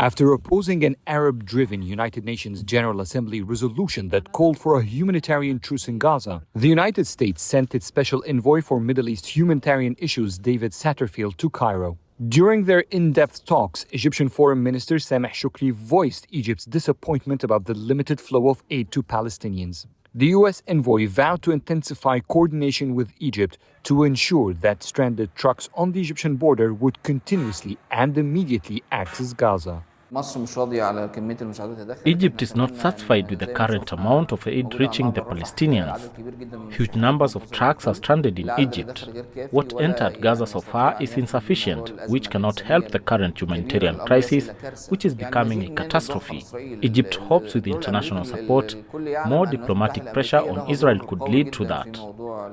after opposing an Arab-driven United Nations General Assembly resolution that called for a humanitarian truce in Gaza. The United States sent its special envoy for Middle East humanitarian issues, David Satterfield, to Cairo. During their in-depth talks, Egyptian Foreign Minister Sameh Shoukry voiced Egypt's disappointment about the limited flow of aid to Palestinians. The U.S. envoy vowed to intensify coordination with Egypt to ensure that stranded trucks on the Egyptian border would continuously and immediately access Gaza. Egypt is not satisfied with the current amount of aid reaching the Palestinians. Huge numbers of trucks are stranded in Egypt. What entered Gaza so far is insufficient, which cannot help the current humanitarian crisis, which is becoming a catastrophe. Egypt hopes with international support, more diplomatic pressure on Israel could lead to that.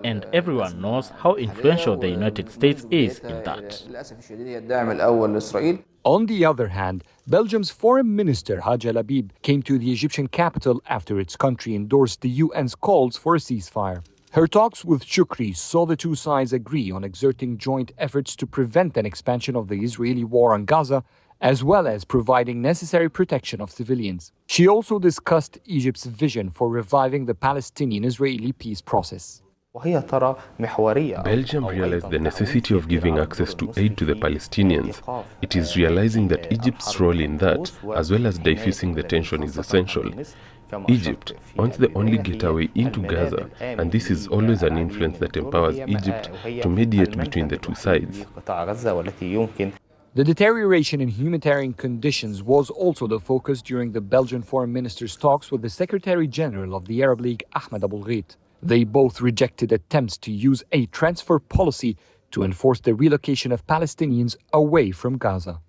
And everyone knows how influential the United States is in that. On the other hand, Belgium's Foreign Minister Adel El Mahrouky came to the Egyptian capital after its country endorsed the UN's calls for a ceasefire. Her talks with Shoukry saw the two sides agree on exerting joint efforts to prevent an expansion of the Israeli war on Gaza, as well as providing necessary protection of civilians. She also discussed Egypt's vision for reviving the Palestinian-Israeli peace process. Belgium realized the necessity of giving access to aid to the Palestinians. It is realizing that Egypt's role in that, as well as diffusing the tension, is essential. Egypt wants the only gateway into Gaza, and this is always an influence that empowers Egypt to mediate between the two sides. The deterioration in humanitarian conditions was also the focus during the Belgian foreign minister's talks with the Secretary General of the Arab League, Ahmed Aboulghait. They both rejected attempts to use a transfer policy to enforce the relocation of Palestinians away from Gaza.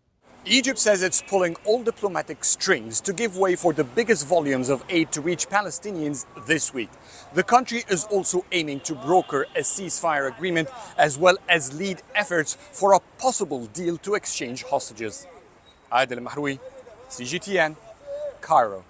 Egypt says it's pulling all diplomatic strings to give way for the biggest volumes of aid to reach Palestinians this week. The country is also aiming to broker a ceasefire agreement as well as lead efforts for a possible deal to exchange hostages. Adel El Mahrouky, CGTN, Cairo.